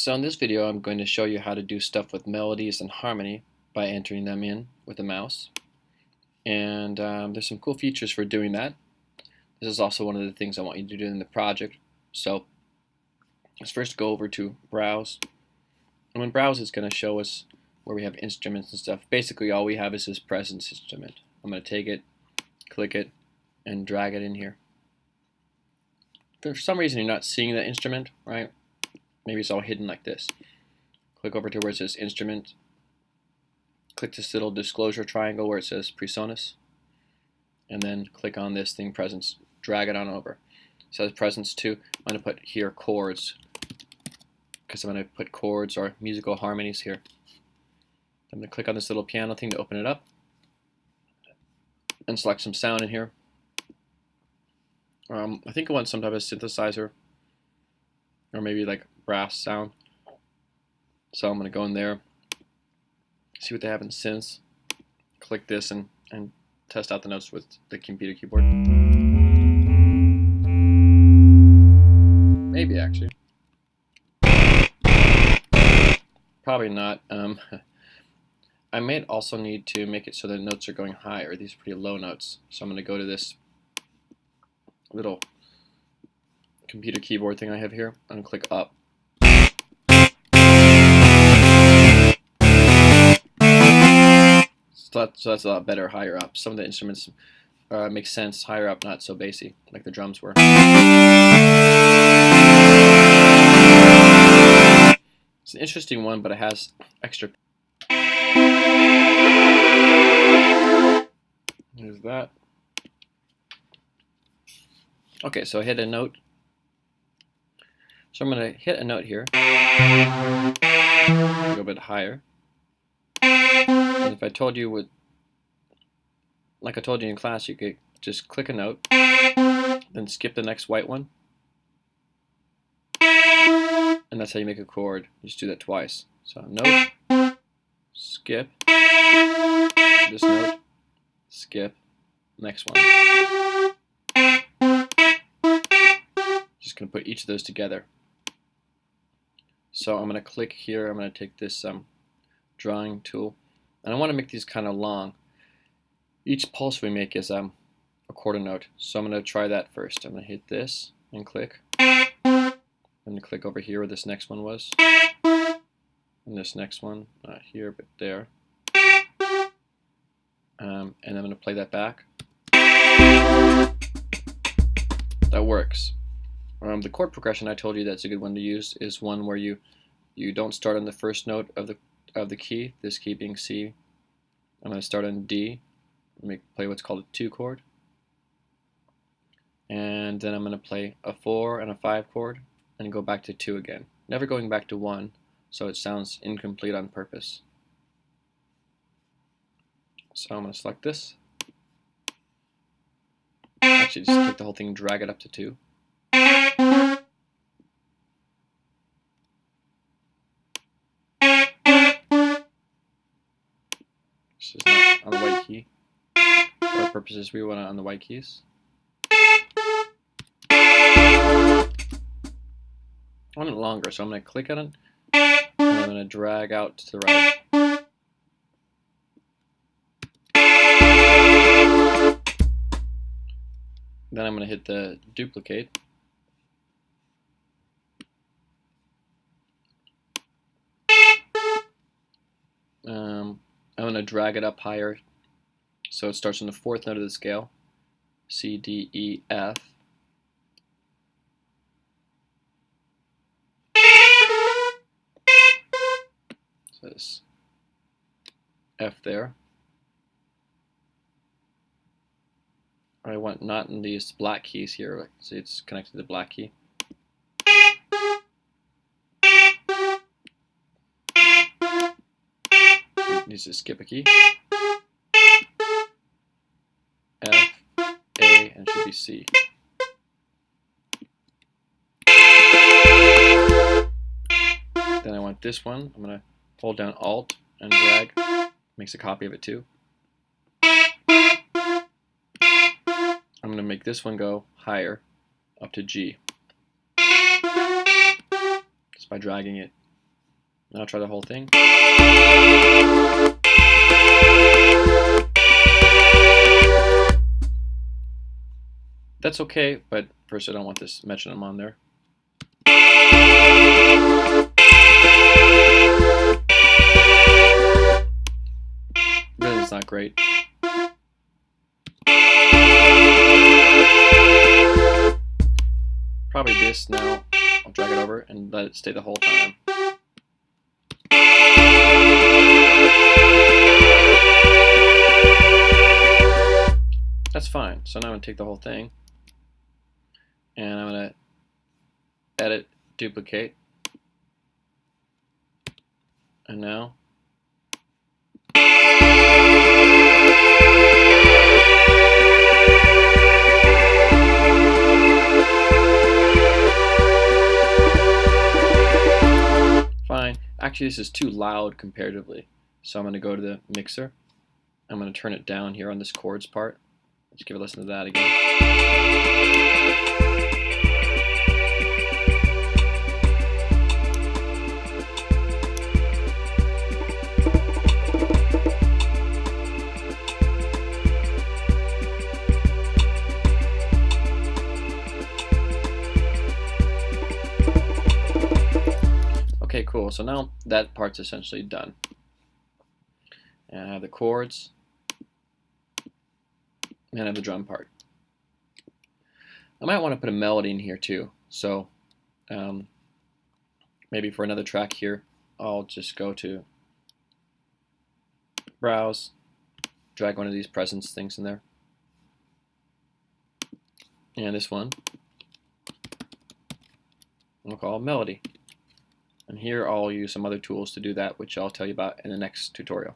So in this video I'm going to show you how to do stuff with melodies and harmony by entering them in with the mouse. And there's some cool features for doing that. This is also one of the things I want you to do in the project. So let's first go over to Browse. And when Browse is going to show us where we have instruments and stuff. Basically all we have is this presence instrument. I'm going to take it, click it, and drag it in here. If for some reason you're not seeing that instrument, right? Maybe it's all hidden like this. Click over to where it says Instrument. Click this little disclosure triangle where it says Presonus. And then click on this thing, Presence. Drag it on over. It says Presence 2. I'm going to put here Chords, because I'm going to put chords or musical harmonies here. I'm going to click on this little piano thing to open it up. And select some sound in here. I think I want some type of synthesizer. Or maybe like brass sound. So I'm going to go in there, see what they have in synths, click this and test out the notes with the computer keyboard. Maybe actually. Probably not. I may also need to make it so the notes are going higher. These are pretty low notes. So I'm going to go to this little computer keyboard thing I have here and click up. So that's a lot better higher up. Some of the instruments make sense higher up, not so bassy like the drums were. It's an interesting one, but it has extra. There's that. Okay, so I hit a note. So I'm going to hit a note here. Go a bit higher. And if I told you like I told you in class, you could just click a note, then skip the next white one. And that's how you make a chord. You just do that twice. So note, skip, this note, skip, next one. Just going to put each of those together. So I'm going to click here. I'm going to take this drawing tool, and I want to make these kind of long. Each pulse we make is a quarter note, so I'm going to try that first. I'm going to hit this and click. I'm going to click over here where this next one was, and this next one, not here but there, and I'm going to play that back. That works. The chord progression I told you that's a good one to use is one where you don't start on the first note of the key, this key being C. I'm going to start on D, play what's called a 2 chord, and then I'm going to play a 4 and a 5 chord and go back to 2 again, never going back to 1, so it sounds incomplete on purpose. So I'm going to select this, actually just take the whole thing and drag it up to 2. This is not on the white key. For our purposes, we want it on the white keys. I want it longer, so I'm going to click on it, and I'm going to drag out to the right. Then I'm going to hit the duplicate. I'm going to drag it up higher, so it starts on the 4th note of the scale, C, D, E, F. So it's F there. I want not in these black keys here, so it's connected to the black key. It needs to skip a key. F, A, and it should be C. Then I want this one. I'm going to hold down Alt and drag. Makes a copy of it too. I'm going to make this one go higher, up to G. Just by dragging it Now I'll try the whole thing. That's okay, but first I don't want this metronome on there. Really, it's not great. Probably this now. I'll drag it over and let it stay the whole time. That's fine. So now I'm going to take the whole thing and I'm going to edit, duplicate, and now fine. Actually, this is too loud comparatively. So I'm going to go to the mixer. I'm going to turn it down here on this chords part. Let's give a listen to that again. Okay, cool. So now that part's essentially done. And I have the chords, and I have the drum part. I might want to put a melody in here too. So maybe for another track here, I'll just go to Browse, drag one of these presence things in there. And this one, we'll call Melody. And here I'll use some other tools to do that, which I'll tell you about in the next tutorial.